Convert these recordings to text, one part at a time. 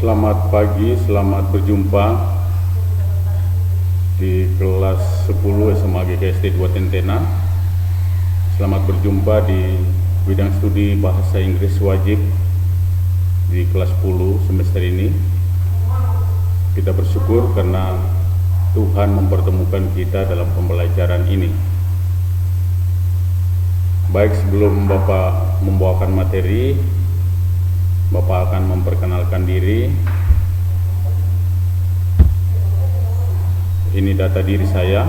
Selamat pagi, selamat berjumpa di kelas 10 SMA GKSD 2 Tentena. Selamat berjumpa di bidang studi Bahasa Inggris Wajib di kelas 10 semester ini. Kita bersyukur karena Tuhan mempertemukan kita dalam pembelajaran ini. Baik, sebelum Bapak membawakan materi, Bapak akan memperkenalkan diri. Ini data diri saya.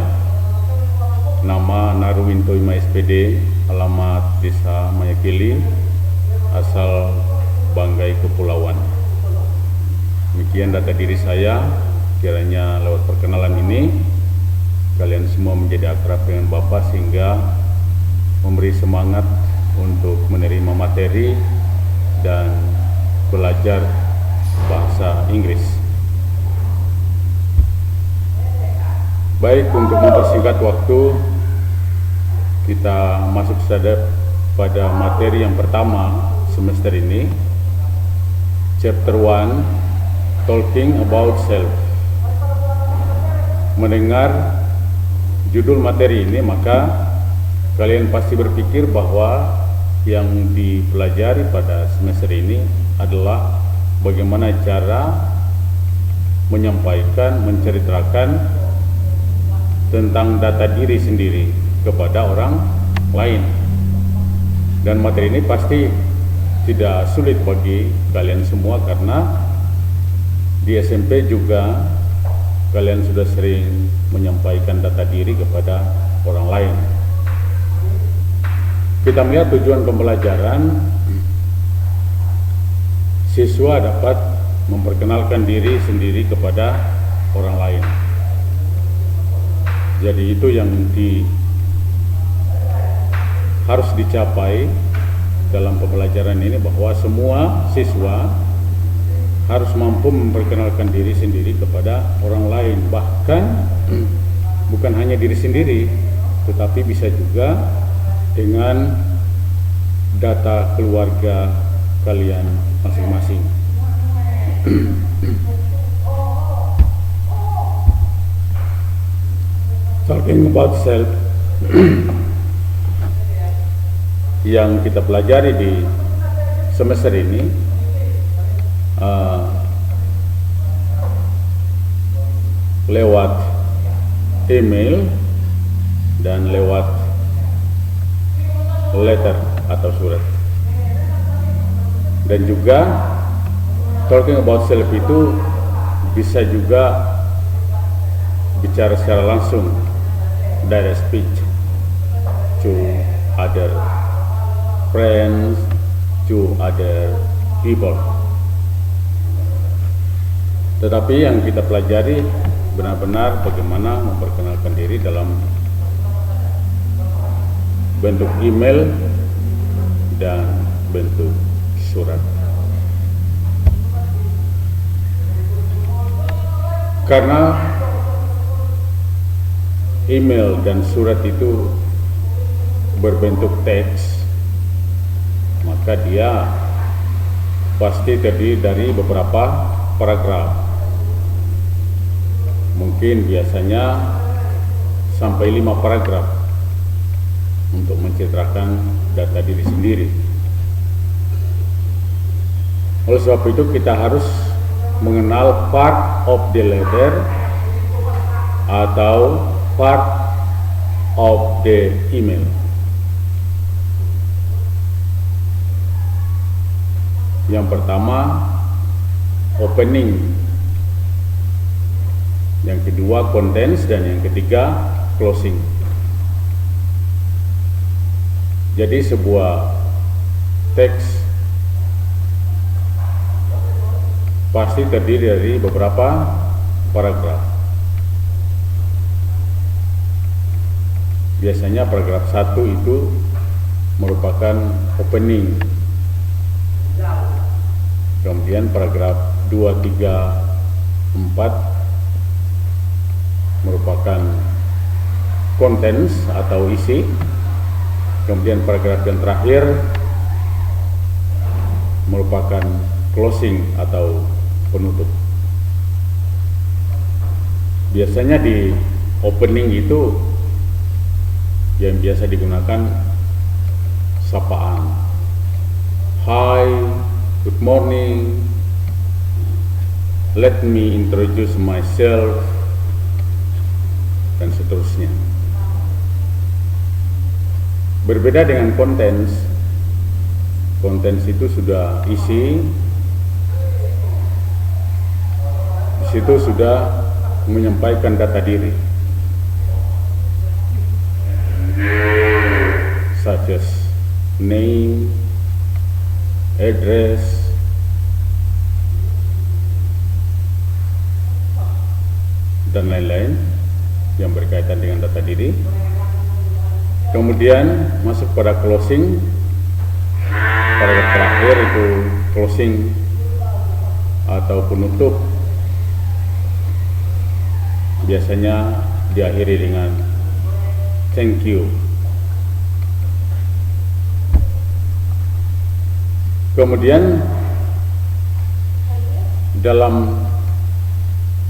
Nama Narwinto Ima SPD, alamat Desa Mayakili, asal Banggai Kepulauan. Demikian data diri saya. Kiranya lewat perkenalan ini kalian semua menjadi akrab dengan Bapak sehingga memberi semangat untuk menerima materi dan belajar bahasa Inggris. Baik, untuk mempersingkat waktu, kita masuk saja pada materi yang pertama semester ini, Chapter 1, Talking About Self. Mendengar judul materi ini, maka kalian pasti berpikir bahwa yang dipelajari pada semester ini adalah bagaimana cara menyampaikan, menceritakan tentang data diri sendiri kepada orang lain. Dan materi ini pasti tidak sulit bagi kalian semua karena di SMP juga kalian sudah sering menyampaikan data diri kepada orang lain. Kita melihat tujuan pembelajaran, siswa dapat memperkenalkan diri sendiri kepada orang lain. Jadi itu yang harus dicapai dalam pembelajaran ini, bahwa semua siswa harus mampu memperkenalkan diri sendiri kepada orang lain. Bahkan bukan hanya diri sendiri, tetapi bisa juga dengan data keluarga kalian masing-masing. Talking about self yang kita pelajari di semester ini lewat email dan lewat letter atau surat. Dan juga talking about self itu bisa juga bicara secara langsung, direct speech to other friends, to other people. Tetapi yang kita pelajari benar-benar bagaimana memperkenalkan diri dalam bentuk email dan bentuk surat. Karena email dan surat itu berbentuk teks, maka dia pasti terdiri dari beberapa paragraf. Mungkin biasanya sampai 5 paragraf untuk menceritakan data diri sendiri. Oleh sebab itu kita harus mengenal part of the letter atau part of the email. Yang pertama opening, yang kedua contents, dan yang ketiga closing. Jadi sebuah teks pasti terdiri dari beberapa paragraf. Biasanya paragraf 1 itu merupakan opening. Kemudian paragraf 2, 3, 4 merupakan contents atau isi. Kemudian paragraf yang terakhir merupakan closing atau penutup. Biasanya di opening itu yang biasa digunakan sapaan. Hi, good morning. Let me introduce myself, dan seterusnya. Berbeda dengan contents. Contents itu sudah isi, di situ sudah menyampaikan data diri, such as name, address, dan lain-lain yang berkaitan dengan data diri. Kemudian masuk pada closing. Paragraf terakhir itu closing atau penutup, biasanya diakhiri dengan thank you. Kemudian dalam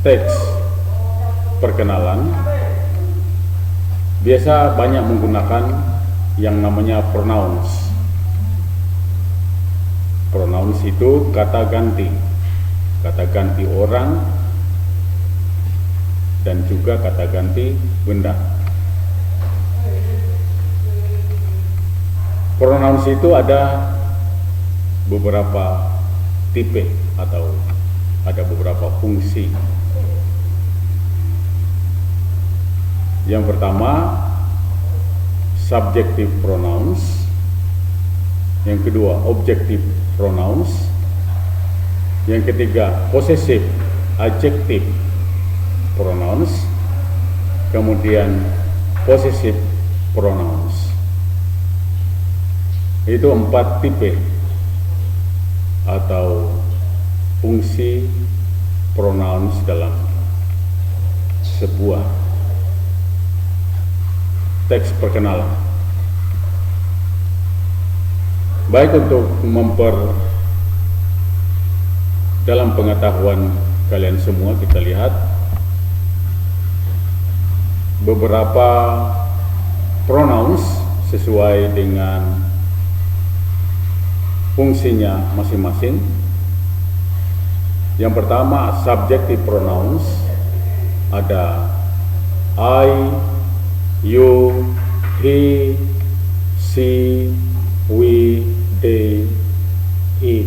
teks perkenalan biasa banyak menggunakan yang namanya pronouns. Pronouns itu kata ganti orang dan juga kata ganti benda. Pronouns itu ada beberapa tipe atau ada beberapa fungsi. Yang pertama, subjective pronouns. Yang kedua, objective pronouns. Yang ketiga, possessive adjective pronouns. Kemudian possessive pronouns. Itu 4 tipe atau fungsi pronouns dalam sebuah teks perkenalan. Baik untuk dalam pengetahuan kalian semua, kita lihat beberapa pronouns sesuai dengan fungsinya masing-masing. Yang pertama, subjective pronouns, ada I, you, he, she, we, they, it.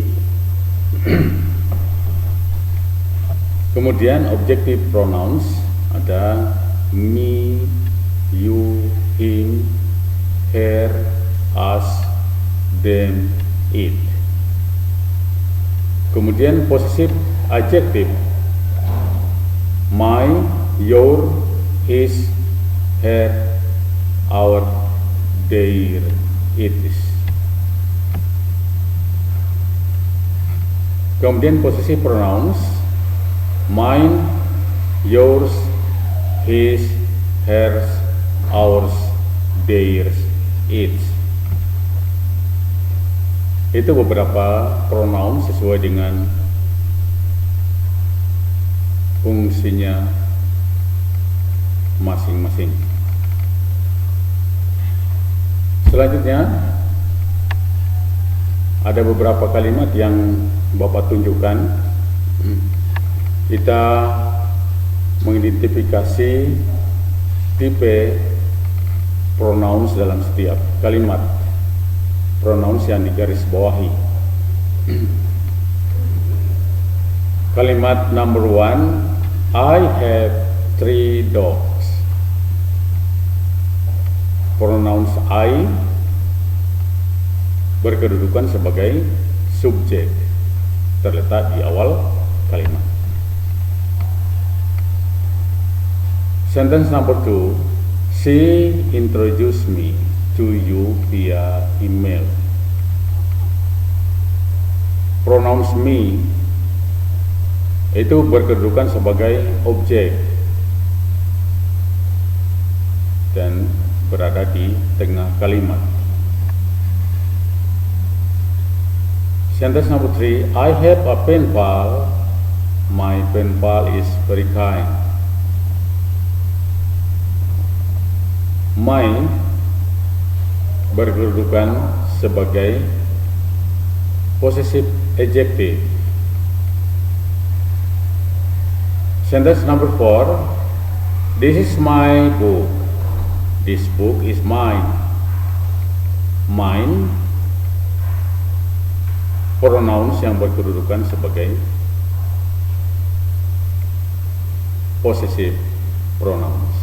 Kemudian objective pronouns ada me, you, him, her, us, them, it. Kemudian possessive adjective my, your, his, her, our, their, its. Kemudian possessive pronouns mine, yours, his, hers, ours, theirs, its. Itu beberapa pronoun sesuai dengan fungsinya masing-masing. Selanjutnya ada beberapa kalimat yang Bapak tunjukkan. Kita mengidentifikasi tipe pronouns dalam setiap kalimat. Pronouns yang digaris bawahi. Kalimat number 1, I have 3 dogs. Pronouns I berkedudukan sebagai subjek, terletak di awal kalimat. Sentence number 2, she introduced me to you via email. Pronouns me itu berkedudukan sebagai objek dan berada di tengah kalimat. Sentence number 3, I have a pen pal My pen pal is very kind. My berkedudukan sebagai possessive adjective. Sentence number 4. This is my book. This book is mine. Mine, pronouns yang berkedudukan sebagai possessive pronouns,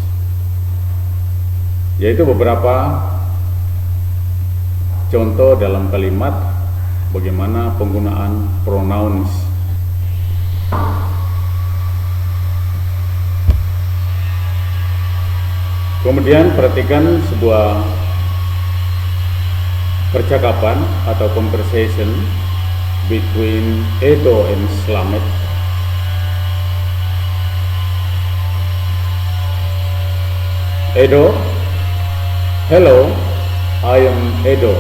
yaitu beberapa contoh dalam kalimat bagaimana penggunaan pronouns. Kemudian perhatikan sebuah percakapan atau conversation between Edo and Slamet. Edo, hello, I am Edo.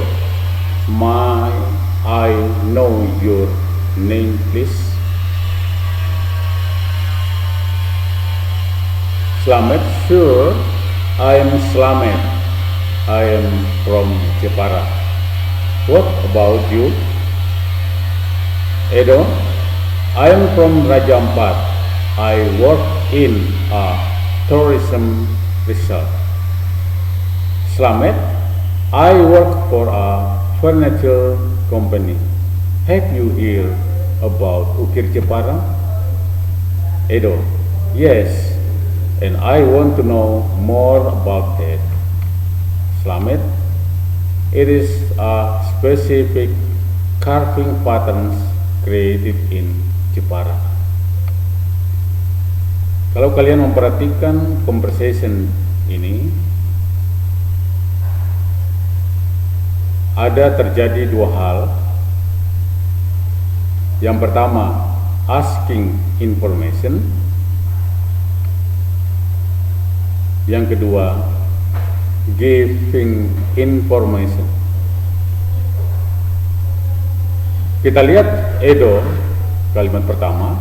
May I know your name, please? Slamet, sure, I am Slamet. I am from Jepara. What about you? Edo, I am from Raja Ampat. I work in a tourism resort. Slamet, I work for a furniture company. Have you heard about Ukir Jepara? Edo, yes, and I want to know more about that. Slamet, it is a specific carving patterns created in Jepara. Kalau kalian memperhatikan conversation ini, ada terjadi dua hal. Yang pertama, asking information. Yang kedua, giving information. Kita lihat Edo, kalimat pertama.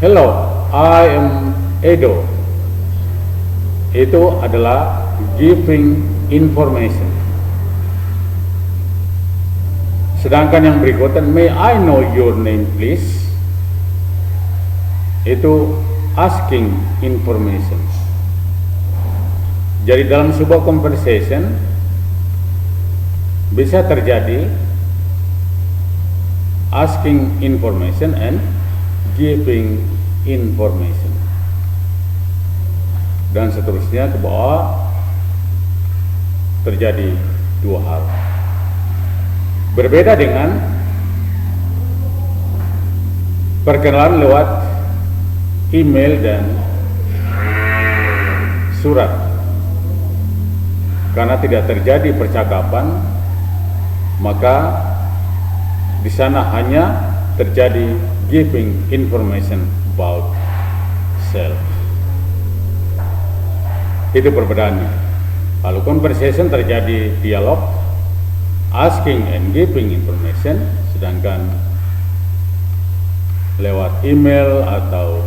Hello, I am Edo. Itu adalah giving information. Sedangkan yang berikutnya, may I know your name, please? Itu asking information. Jadi dalam sebuah conversation bisa terjadi asking information and giving information, dan seterusnya ke bawah terjadi dua hal. Berbeda dengan perkenalan lewat email dan surat, karena tidak terjadi percakapan, maka di sana hanya terjadi giving information about self. Itu perbedaannya. Kalau conversation terjadi dialog, asking and giving information, sedangkan lewat email atau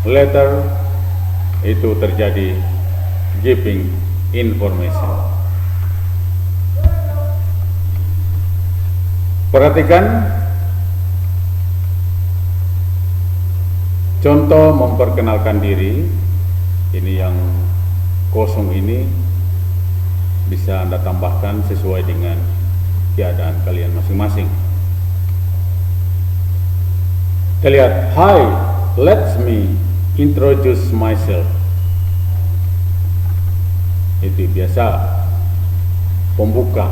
letter itu terjadi giving information. Perhatikan contoh memperkenalkan diri. Ini yang kosong ini bisa Anda tambahkan sesuai dengan keadaan kalian masing-masing. Kita lihat, hi, let me introduce myself. Itu biasa pembuka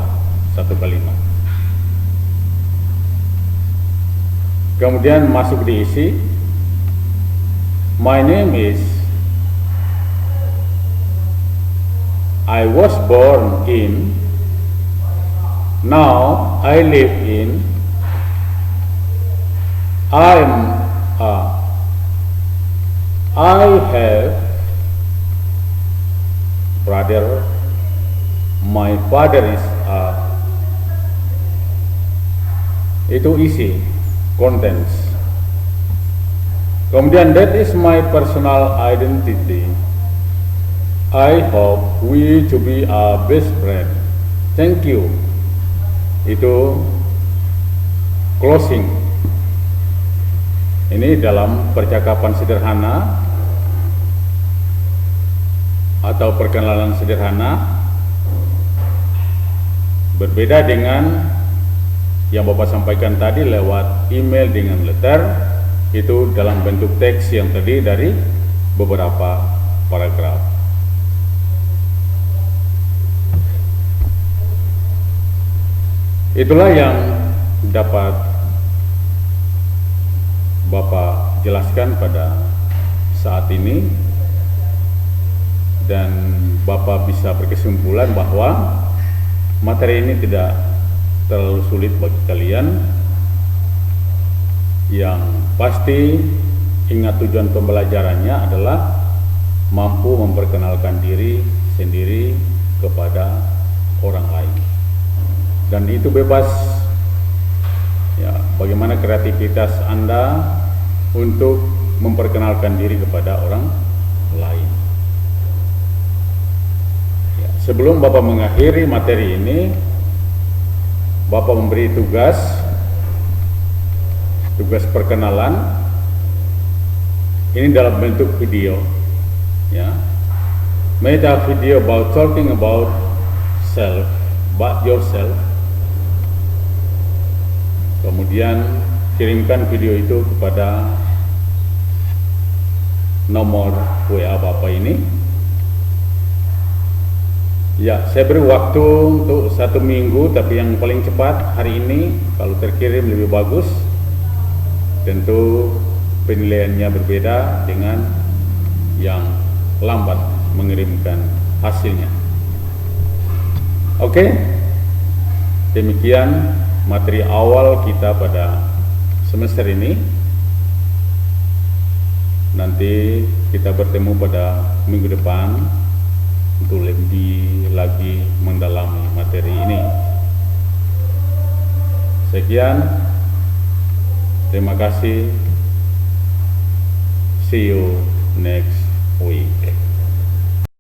satu kalimat. Kemudian masuk diisi. My name is, I was born in, now I live in, I have brother, my father is a. Itu isi, contents. Kemudian, that is my personal identity. I hope we to be a best friend. Thank you. Itu closing. Ini dalam percakapan sederhana atau perkenalan sederhana, berbeda dengan yang Bapak sampaikan tadi lewat email dengan letter. Itu dalam bentuk teks yang terdiri dari beberapa paragraf. Itulah yang dapat Bapak jelaskan pada saat ini, dan Bapak bisa berkesimpulan bahwa materi ini tidak terlalu sulit bagi kalian. Yang pasti ingat tujuan pembelajarannya adalah mampu memperkenalkan diri sendiri kepada orang lain, dan itu bebas ya, bagaimana kreativitas Anda untuk memperkenalkan diri kepada orang lain. Ya, sebelum Bapak mengakhiri materi ini, Bapak memberi tugas perkenalan ini dalam bentuk video ya. Make a video about talking about yourself. Kemudian kirimkan video itu kepada nomor WA Bapak ini. Ya, saya beri waktu untuk 1 minggu, tapi yang paling cepat hari ini. Kalau terkirim lebih bagus. Tentu penilaiannya berbeda dengan yang lambat mengirimkan hasilnya. Oke, demikian materi awal kita pada semester ini. Nanti kita bertemu pada minggu depan untuk lebih lagi mendalami materi ini. Sekian. Terima kasih. See you next week.